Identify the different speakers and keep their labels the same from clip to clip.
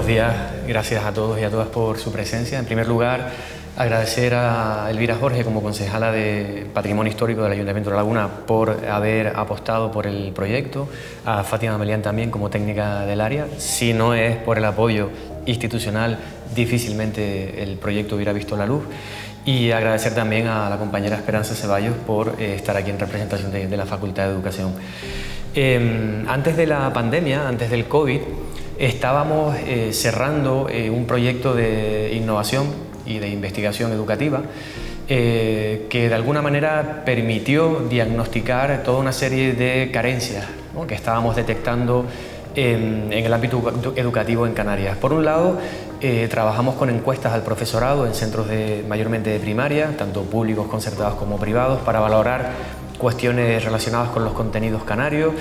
Speaker 1: Buenos días, gracias a todos y a todas por su presencia. En primer lugar, agradecer a Elvira Jorge como concejala de Patrimonio Histórico del Ayuntamiento de La Laguna por haber apostado por el proyecto, a Fátima Melián también como técnica del área. Si no es por el apoyo institucional, difícilmente el proyecto hubiera visto la luz. Y agradecer también a la compañera Esperanza Ceballos por estar aquí en representación de la Facultad de Educación. Antes de la pandemia, antes del COVID, estábamos cerrando un proyecto de innovación y de investigación educativa que de alguna manera permitió diagnosticar toda una serie de carencias, ¿no?, que estábamos detectando en el ámbito educativo en Canarias. Por un lado, trabajamos con encuestas al profesorado en centros mayormente de primaria, tanto públicos, concertados como privados, para valorar cuestiones relacionadas con los contenidos canarios,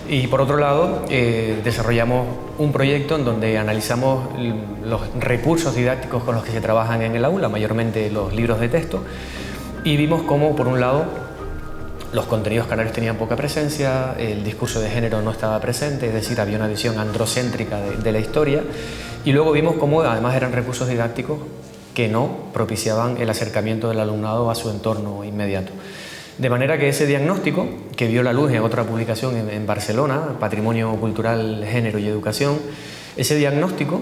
Speaker 1: y por otro lado desarrollamos un proyecto en donde analizamos los recursos didácticos con los que se trabajan en el aula, mayormente los libros de texto, y vimos cómo por un lado los contenidos canarios tenían poca presencia, el discurso de género no estaba presente, es decir, había una visión androcéntrica de la historia, y luego vimos cómo además eran recursos didácticos que no propiciaban el acercamiento del alumnado a su entorno inmediato. De manera que ese diagnóstico, que vio la luz en otra publicación en Barcelona, Patrimonio Cultural, Género y Educación, ese diagnóstico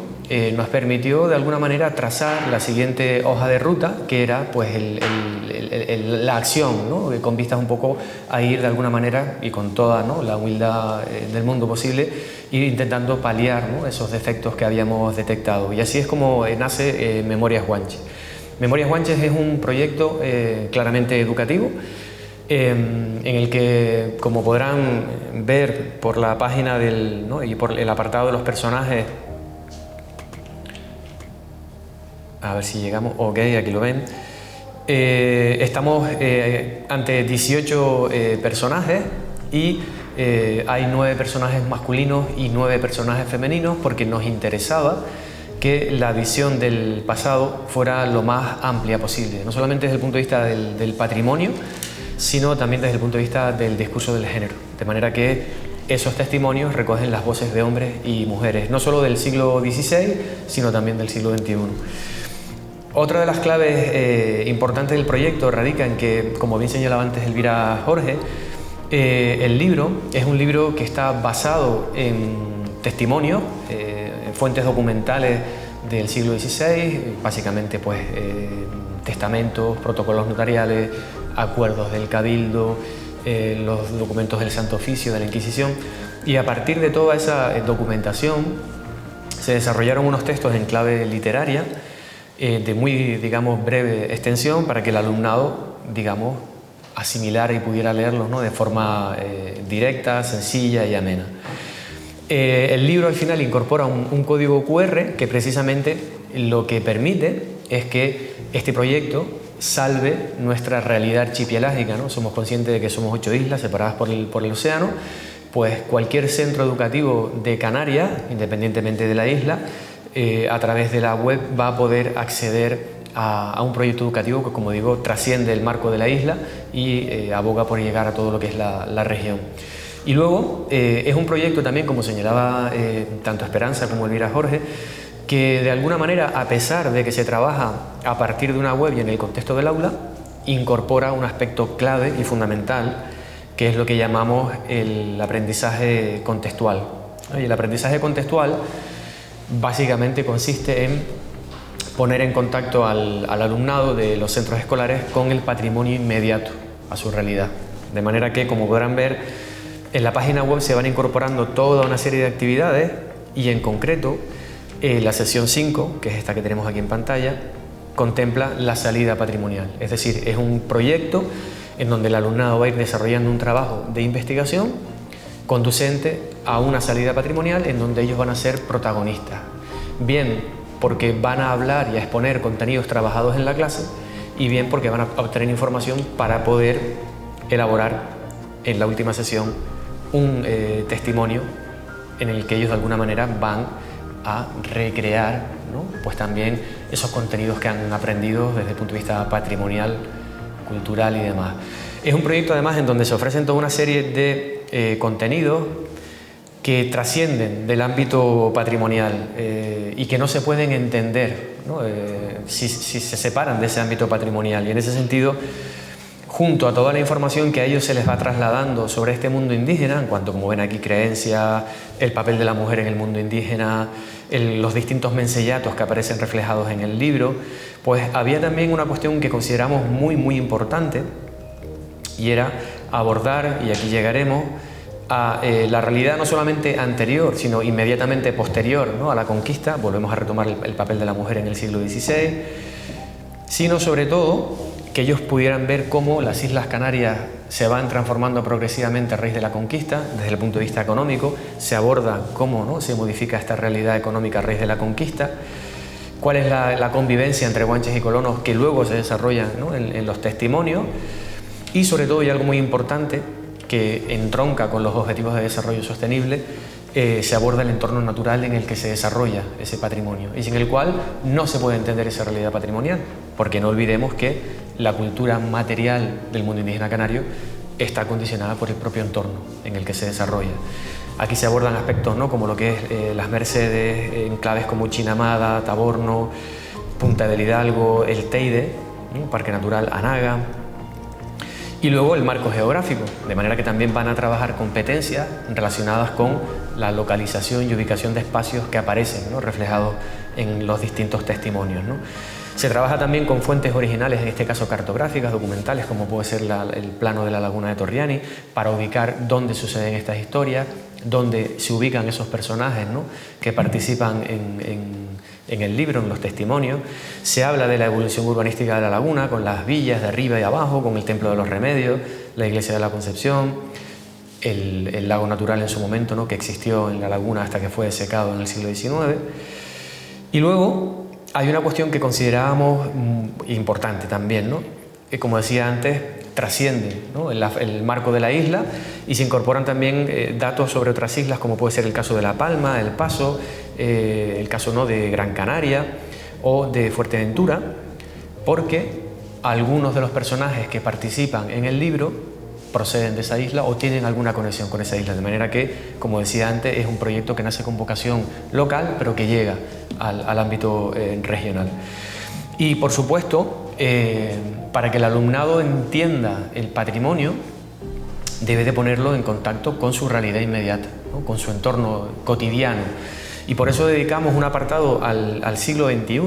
Speaker 1: nos permitió de alguna manera trazar la siguiente hoja de ruta, que era pues la acción, ¿no?, con vistas un poco a ir de alguna manera y con toda, ¿no?, la humildad del mundo posible, ir intentando paliar, ¿no?, esos defectos que habíamos detectado. Y así es como nace Memorias Guanches. Memorias Guanches es un proyecto claramente educativo, en el que, como podrán ver por la página ¿no?, y por el apartado de los personajes, a ver si llegamos, ok, aquí lo ven, estamos ante 18 personajes y hay 9 personajes masculinos y 9 personajes femeninos, porque nos interesaba que la visión del pasado fuera lo más amplia posible, no solamente desde el punto de vista del patrimonio, sino también desde el punto de vista del discurso del género, de manera que esos testimonios recogen las voces de hombres y mujeres, no solo del siglo XVI, sino también del siglo XXI. Otra de las claves importantes del proyecto radica en que, como bien señalaba antes Elvira Jorge, el libro es un libro que está basado en testimonios, fuentes documentales del siglo XVI, básicamente pues testamentos, protocolos notariales, acuerdos del Cabildo, los documentos del Santo Oficio, de la Inquisición, y a partir de toda esa documentación se desarrollaron unos textos en clave literaria de muy, digamos, breve extensión, para que el alumnado, digamos, asimilara y pudiera leerlos, ¿no?, de forma directa, sencilla y amena. El libro al final incorpora un código QR que precisamente lo que permite es que este proyecto salve nuestra realidad archipelágica, ¿no? Somos conscientes de que somos 8 islas separadas por el océano, pues cualquier centro educativo de Canarias, independientemente de la isla, a través de la web va a poder acceder a un proyecto educativo que, como digo, trasciende el marco de la isla y aboga por llegar a todo lo que es la región. Y luego es un proyecto también, como señalaba tanto Esperanza como Elvira Jorge, que de alguna manera, a pesar de que se trabaja a partir de una web y en el contexto del aula, incorpora un aspecto clave y fundamental, que es lo que llamamos el aprendizaje contextual. Y el aprendizaje contextual básicamente consiste en poner en contacto al alumnado de los centros escolares con el patrimonio inmediato a su realidad. De manera que, como podrán ver, en la página web se van incorporando toda una serie de actividades y, en concreto, la sesión 5, que es esta que tenemos aquí en pantalla, contempla la salida patrimonial. Es decir, es un proyecto en donde el alumnado va a ir desarrollando un trabajo de investigación conducente a una salida patrimonial en donde ellos van a ser protagonistas. Bien porque van a hablar y a exponer contenidos trabajados en la clase, y bien porque van a obtener información para poder elaborar en la última sesión un testimonio en el que ellos de alguna manera van a recrear, ¿no?, pues también esos contenidos que han aprendido desde el punto de vista patrimonial, cultural y demás. Es un proyecto además en donde se ofrecen toda una serie de contenidos que trascienden del ámbito patrimonial y que no se pueden entender, ¿no? Si se separan de ese ámbito patrimonial. Y en ese sentido, junto a toda la información que a ellos se les va trasladando sobre este mundo indígena, en cuanto, como ven aquí, creencias, el papel de la mujer en el mundo indígena, los distintos mensellatos que aparecen reflejados en el libro, pues había también una cuestión que consideramos muy importante, y era abordar, y aquí llegaremos, a la realidad no solamente anterior, sino inmediatamente posterior, ¿no?, a la conquista. Volvemos a retomar el papel de la mujer en el siglo XVI, sino sobre todo que ellos pudieran ver cómo las Islas Canarias se van transformando progresivamente a raíz de la conquista. Desde el punto de vista económico se aborda cómo, ¿no?, se modifica esta realidad económica a raíz de la conquista, cuál es la convivencia entre guanches y colonos que luego se desarrolla, ¿no?, en los testimonios, y sobre todo, y algo muy importante que entronca con los objetivos de desarrollo sostenible, se aborda el entorno natural en el que se desarrolla ese patrimonio y sin el cual no se puede entender esa realidad patrimonial, porque no olvidemos que la cultura material del mundo indígena canario está condicionada por el propio entorno en el que se desarrolla. Aquí se abordan aspectos, ¿no?, como lo que es las Mercedes, enclaves como Chinamada, Taborno, Punta del Hidalgo, el Teide, ¿no?, Parque Natural Anaga, y luego el marco geográfico, de manera que también van a trabajar competencias relacionadas con la localización y ubicación de espacios que aparecen, ¿no?, reflejados en los distintos testimonios, ¿no? Se trabaja también con fuentes originales, en este caso cartográficas, documentales, como puede ser el plano de la laguna de Torriani, para ubicar dónde suceden estas historias, dónde se ubican esos personajes, ¿no?, que participan en el libro, en los testimonios. Se habla de la evolución urbanística de la laguna, con las villas de arriba y abajo, con el Templo de los Remedios, la Iglesia de la Concepción, el lago natural en su momento, ¿no?, que existió en la laguna hasta que fue secado en el siglo XIX. Y luego hay una cuestión que considerábamos importante también, ¿no?, que, como decía antes, trasciende, ¿no?, el marco de la isla, y se incorporan también datos sobre otras islas, como puede ser el caso de La Palma, El Paso, el caso, ¿no?, de Gran Canaria o de Fuerteventura, porque algunos de los personajes que participan en el libro proceden de esa isla o tienen alguna conexión con esa isla, de manera que, como decía antes, es un proyecto que nace con vocación local, pero que llega al ámbito regional. Y, por supuesto, para que el alumnado entienda el patrimonio, debe de ponerlo en contacto con su realidad inmediata, ¿no?, con su entorno cotidiano. Y por eso dedicamos un apartado al siglo XXI,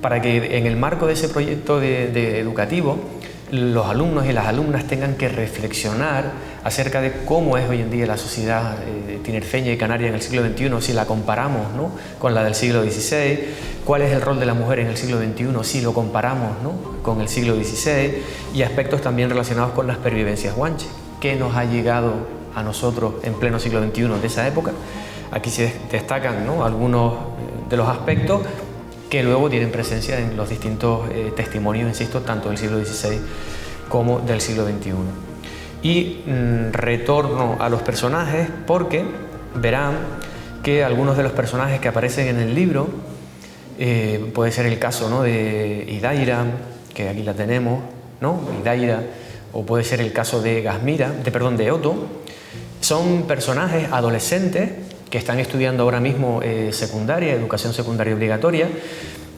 Speaker 1: para que en el marco de ese proyecto educativo los alumnos y las alumnas tengan que reflexionar acerca de cómo es hoy en día la sociedad tinerfeña y canaria en el siglo XXI, si la comparamos, ¿no?, con la del siglo XVI, cuál es el rol de la mujer en el siglo XXI, si lo comparamos, ¿no?, con el siglo XVI, y aspectos también relacionados con las pervivencias guanche, qué nos ha llegado a nosotros en pleno siglo XXI de esa época. Aquí se destacan, ¿no?, algunos de los aspectos que luego tienen presencia en los distintos testimonios, insisto, tanto del siglo XVI como del siglo XXI. Y retorno a los personajes, porque verán que algunos de los personajes que aparecen en el libro, puede ser el caso, ¿no?, de Idaira, que aquí la tenemos, ¿no?, Idaira, o puede ser el caso de de Otto. Son personajes adolescentes que están estudiando ahora mismo secundaria, educación secundaria obligatoria,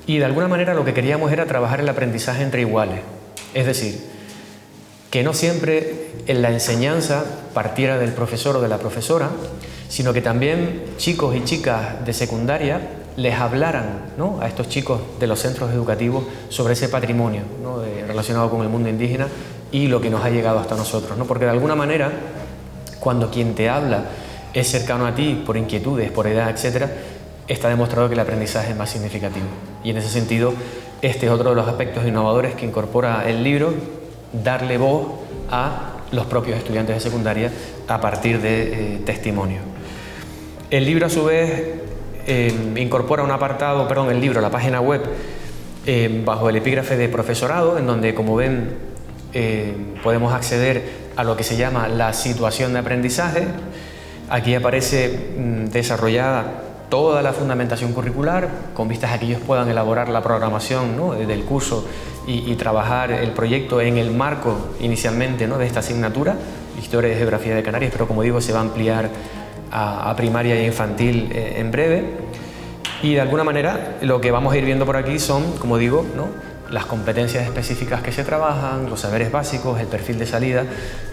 Speaker 1: y de alguna manera lo que queríamos era trabajar el aprendizaje entre iguales, es decir, que no siempre en la enseñanza partiera del profesor o de la profesora, sino que también chicos y chicas de secundaria les hablaran, ¿no?, a estos chicos de los centros educativos sobre ese patrimonio, ¿no?, relacionado con el mundo indígena y lo que nos ha llegado hasta nosotros, ¿no?, porque de alguna manera, cuando quien te habla es cercano a ti por inquietudes, por edad, etc., está demostrado que el aprendizaje es más significativo. Y en ese sentido, este es otro de los aspectos innovadores que incorpora el libro, darle voz a los propios estudiantes de secundaria a partir de testimonios. El libro, a su vez, incorpora un apartado, la página web, bajo el epígrafe de profesorado, en donde, como ven, podemos acceder a lo que se llama la situación de aprendizaje. Aquí aparece desarrollada toda la fundamentación curricular, con vistas a que ellos puedan elaborar la programación, ¿no?, del curso y trabajar el proyecto en el marco inicialmente, ¿no?, de esta asignatura, Historia y Geografía de Canarias, pero, como digo, se va a ampliar a primaria e infantil en breve. Y de alguna manera lo que vamos a ir viendo por aquí son, como digo, ¿no?, las competencias específicas que se trabajan, los saberes básicos, el perfil de salida,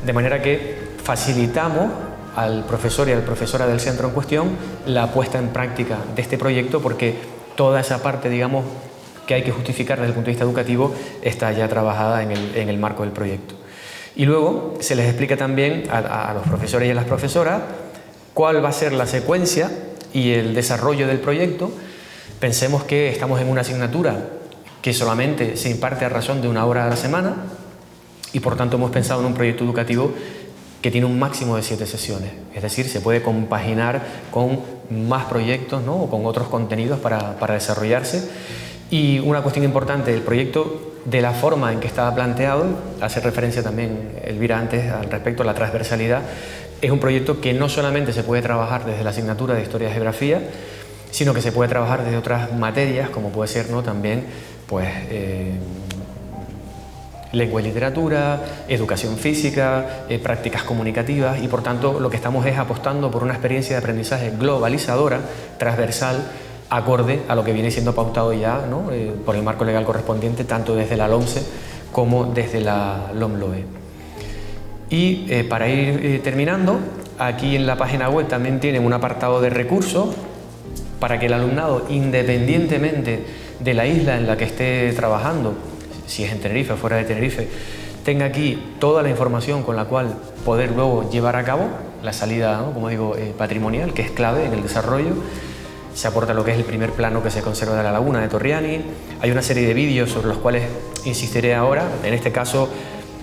Speaker 1: de manera que facilitamos al profesor y a la profesora del centro en cuestión la puesta en práctica de este proyecto, porque toda esa parte, digamos, que hay que justificar desde el punto de vista educativo está ya trabajada en el marco del proyecto. Y luego se les explica también a los profesores y a las profesoras cuál va a ser la secuencia y el desarrollo del proyecto. Pensemos que estamos en una asignatura que solamente se imparte a razón de 1 hora a la semana y por tanto hemos pensado en un proyecto educativo que tiene un máximo de 7 sesiones, es decir, se puede compaginar con más proyectos, ¿no?, o con otros contenidos para desarrollarse. Y una cuestión importante del proyecto, de la forma en que estaba planteado, hace referencia también Elvira antes al respecto a la transversalidad, es un proyecto que no solamente se puede trabajar desde la asignatura de Historia y Geografía, sino que se puede trabajar desde otras materias, como puede ser, ¿no?, también pues, lengua y literatura, educación física, prácticas comunicativas, y por tanto lo que estamos es apostando por una experiencia de aprendizaje globalizadora, transversal, acorde a lo que viene siendo pautado ya, ¿no?, por el marco legal correspondiente, tanto desde la LOMSE como desde la LOMLOE. Y para ir terminando, aquí en la página web también tienen un apartado de recursos para que el alumnado, independientemente de la isla en la que esté trabajando, si es en Tenerife o fuera de Tenerife, tenga aquí toda la información con la cual poder luego llevar a cabo la salida, ¿no?, como digo, patrimonial, que es clave en el desarrollo. Se aporta lo que es el primer plano que se conserva de la laguna de Torriani. Hay una serie de vídeos sobre los cuales insistiré ahora. En este caso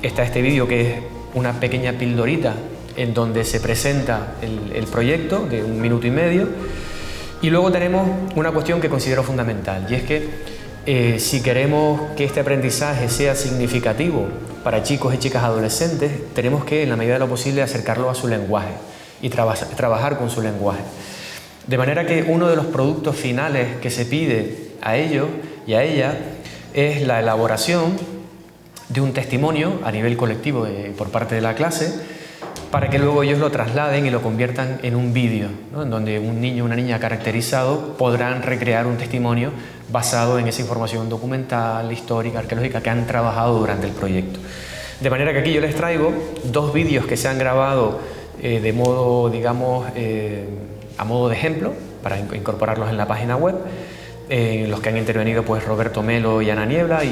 Speaker 1: está este vídeo que es una pequeña pildorita en donde se presenta el proyecto de 1 minuto y medio. Y luego tenemos una cuestión que considero fundamental, y es que si queremos que este aprendizaje sea significativo para chicos y chicas adolescentes, tenemos que, en la medida de lo posible, acercarlo a su lenguaje y trabajar con su lenguaje. De manera que uno de los productos finales que se pide a ellos y a ella es la elaboración de un testimonio a nivel colectivo por parte de la clase, para que luego ellos lo trasladen y lo conviertan en un vídeo, ¿no?, en donde un niño o una niña caracterizado podrán recrear un testimonio basado en esa información documental, histórica, arqueológica que han trabajado durante el proyecto. De manera que aquí yo les traigo 2 vídeos que se han grabado de modo, digamos, a modo de ejemplo, para incorporarlos en la página web, en los que han intervenido pues Roberto Melo y Ana Niebla, y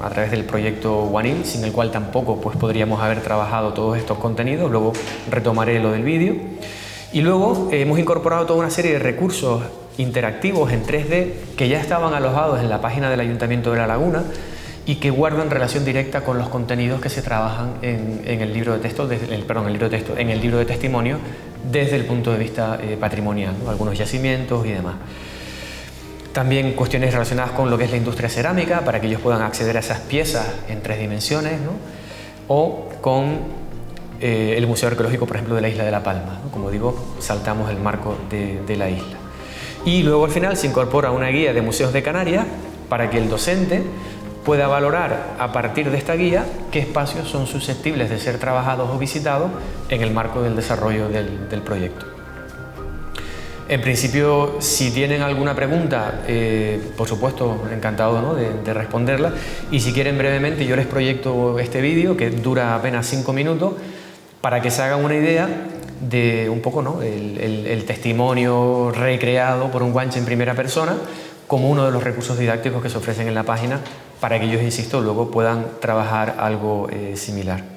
Speaker 1: a través del proyecto Guanil, sin el cual tampoco pues podríamos haber trabajado todos estos contenidos. Luego retomaré lo del vídeo. Y luego hemos incorporado toda una serie de recursos interactivos en 3D que ya estaban alojados en la página del Ayuntamiento de La Laguna y que guardan relación directa con los contenidos que se trabajan en el libro de texto, en el libro de testimonio desde el punto de vista patrimonial, ¿no?, algunos yacimientos y demás. También cuestiones relacionadas con lo que es la industria cerámica, para que ellos puedan acceder a esas piezas en 3 dimensiones, ¿no?, o con el Museo Arqueológico, por ejemplo, de la isla de La Palma, ¿no? Como digo, saltamos el marco de la isla. Y luego al final se incorpora una guía de museos de Canarias para que el docente pueda valorar a partir de esta guía qué espacios son susceptibles de ser trabajados o visitados en el marco del desarrollo del proyecto. En principio, si tienen alguna pregunta, por supuesto, encantado, ¿no?, de responderla. Y si quieren brevemente, yo les proyecto este vídeo que dura apenas 5 minutos para que se hagan una idea de un poco, ¿no?, el testimonio recreado por un guanche en primera persona como uno de los recursos didácticos que se ofrecen en la página para que ellos, insisto, luego puedan trabajar algo similar.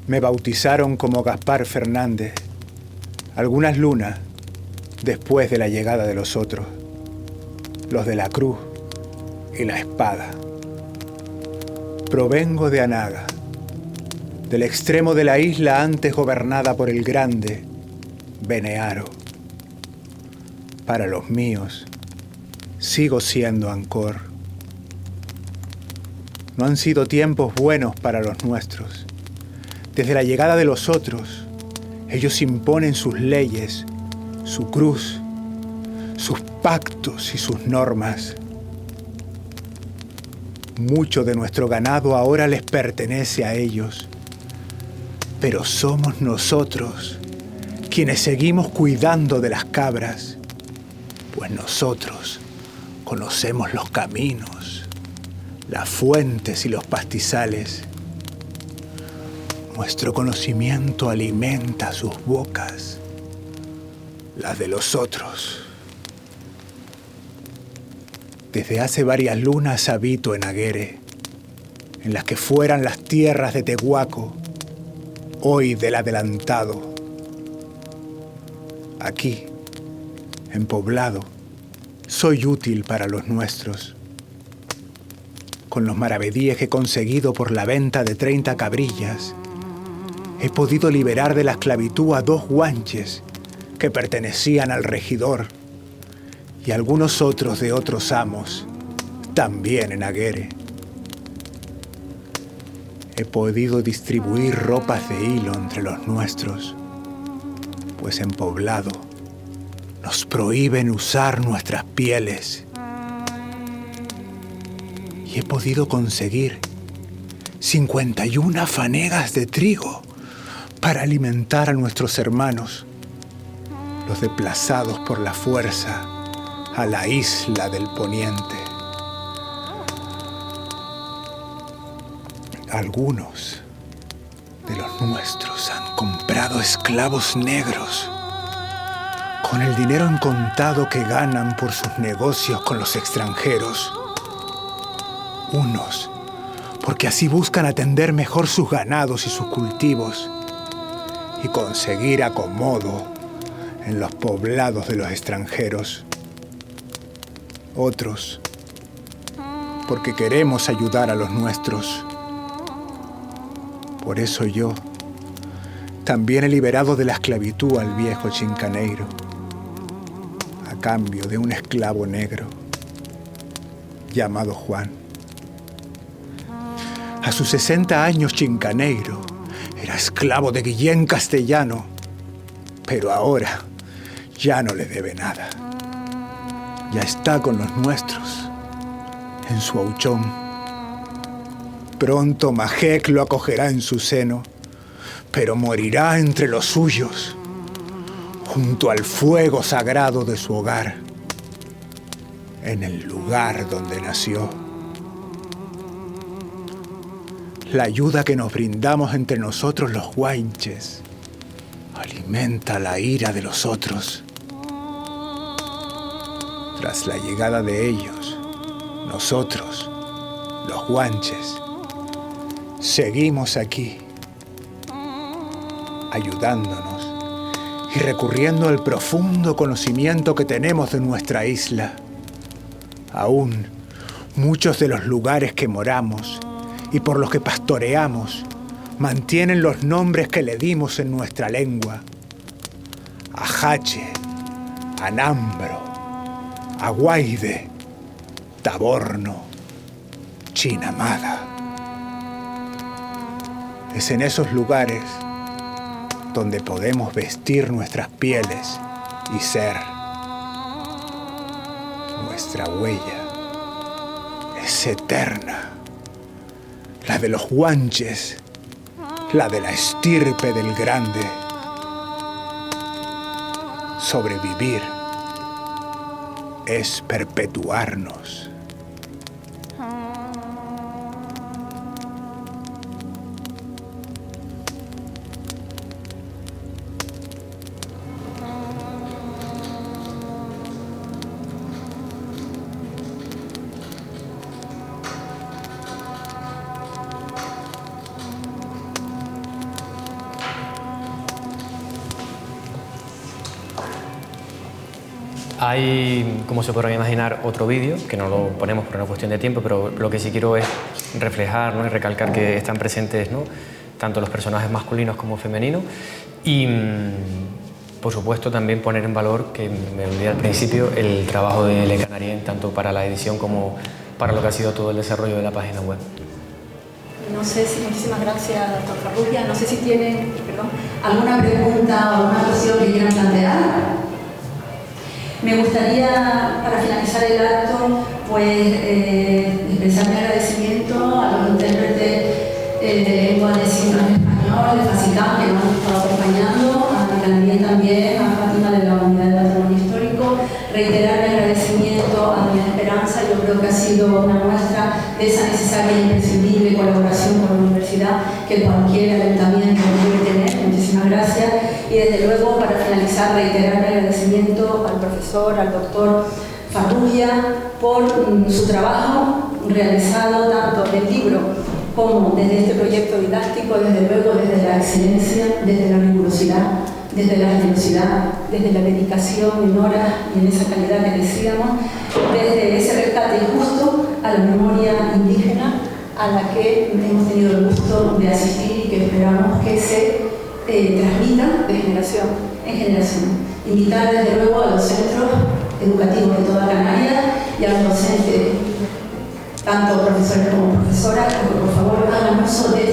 Speaker 2: Me bautizaron como Gaspar Fernández, algunas lunas después de la llegada de los otros, los de la cruz y la espada. Provengo de Anaga, del extremo de la isla antes gobernada por el grande Benearo. Para los míos, sigo siendo Ancor. No han sido tiempos buenos para los nuestros. Desde la llegada de los otros, ellos imponen sus leyes, su cruz, sus pactos y sus normas. Mucho de nuestro ganado ahora les pertenece a ellos, pero somos nosotros quienes seguimos cuidando de las cabras, pues nosotros conocemos los caminos, las fuentes y los pastizales. Nuestro conocimiento alimenta sus bocas, las de los otros. Desde hace varias lunas habito en Aguere, en las que fueran las tierras de Tehuaco, hoy del Adelantado. Aquí, en Poblado, soy útil para los nuestros. Con los maravedíes que he conseguido por la venta de 30 cabrillas, he podido liberar de la esclavitud a 2 guanches que pertenecían al regidor y algunos otros de otros amos, también en Aguere. He podido distribuir ropas de hilo entre los nuestros, pues en Poblado nos prohíben usar nuestras pieles. Y he podido conseguir 51 fanegas de trigo para alimentar a nuestros hermanos, los desplazados por la fuerza a la isla del Poniente. Algunos de los nuestros han comprado esclavos negros con el dinero en contado que ganan por sus negocios con los extranjeros. Unos porque así buscan atender mejor sus ganados y sus cultivos y conseguir acomodo en los poblados de los extranjeros. Otros porque queremos ayudar a los nuestros. Por eso yo también he liberado de la esclavitud al viejo Chincaneiro, a cambio de un esclavo negro llamado Juan. A sus 60 años Chincaneiro era esclavo de Guillén Castellano, pero ahora ya no le debe nada. Ya está con los nuestros, en su auchón. Pronto Majek lo acogerá en su seno, pero morirá entre los suyos, junto al fuego sagrado de su hogar, en el lugar donde nació. La ayuda que nos brindamos entre nosotros los guanches alimenta la ira de los otros. Tras la llegada de ellos, nosotros, los guanches, seguimos aquí, ayudándonos y recurriendo al profundo conocimiento que tenemos de nuestra isla. Aún muchos de los lugares que moramos y por los que pastoreamos mantienen los nombres que le dimos en nuestra lengua: Ajache, Anambro, Aguaide, Taborno, Chinamada. Es en esos lugares donde podemos vestir nuestras pieles y ser. Nuestra huella es eterna, la de los guanches, la de la estirpe del grande. Sobrevivir es perpetuarnos.
Speaker 1: Hay, como se podrán imaginar, otro vídeo, que no lo ponemos por una cuestión de tiempo, pero lo que sí quiero es reflejar, ¿no?, y recalcar que están presentes, ¿no?, tanto los personajes masculinos como femeninos, y por supuesto también poner en valor, que me olvidé al principio, el trabajo de Le Canarien, tanto para la edición como para lo que ha sido todo el desarrollo de la página web.
Speaker 3: No sé si, muchísimas gracias, doctor Farrugia. No sé si tienen, alguna pregunta o alguna cuestión que quieran plantear. Me gustaría, para finalizar el acto, pues expresar mi agradecimiento a los intérpretes de lengua de signos en español, de FACICAM, que nos han estado acompañando, también a Fátima de la Unidad de Patrimonio Histórico. Reiterar mi agradecimiento a Doña Esperanza. Yo creo que ha sido una muestra de esa necesaria e imprescindible colaboración con la universidad que cualquier ayuntamiento debe tener. Muchísimas gracias. Y desde luego, para finalizar, reiterar mi agradecimiento al profesor, al doctor Farrugia, por su trabajo realizado tanto del libro como desde este proyecto didáctico, desde luego desde la excelencia, desde la rigurosidad, desde la generosidad, desde la dedicación en horas y en esa calidad que decíamos, desde ese rescate injusto a la memoria indígena a la que hemos tenido el gusto de asistir y que esperamos que se transmita de generación en generación. Invitar desde luego a los centros educativos de toda Canarias y a los docentes, tanto profesores como profesoras, que por favor hagan uso de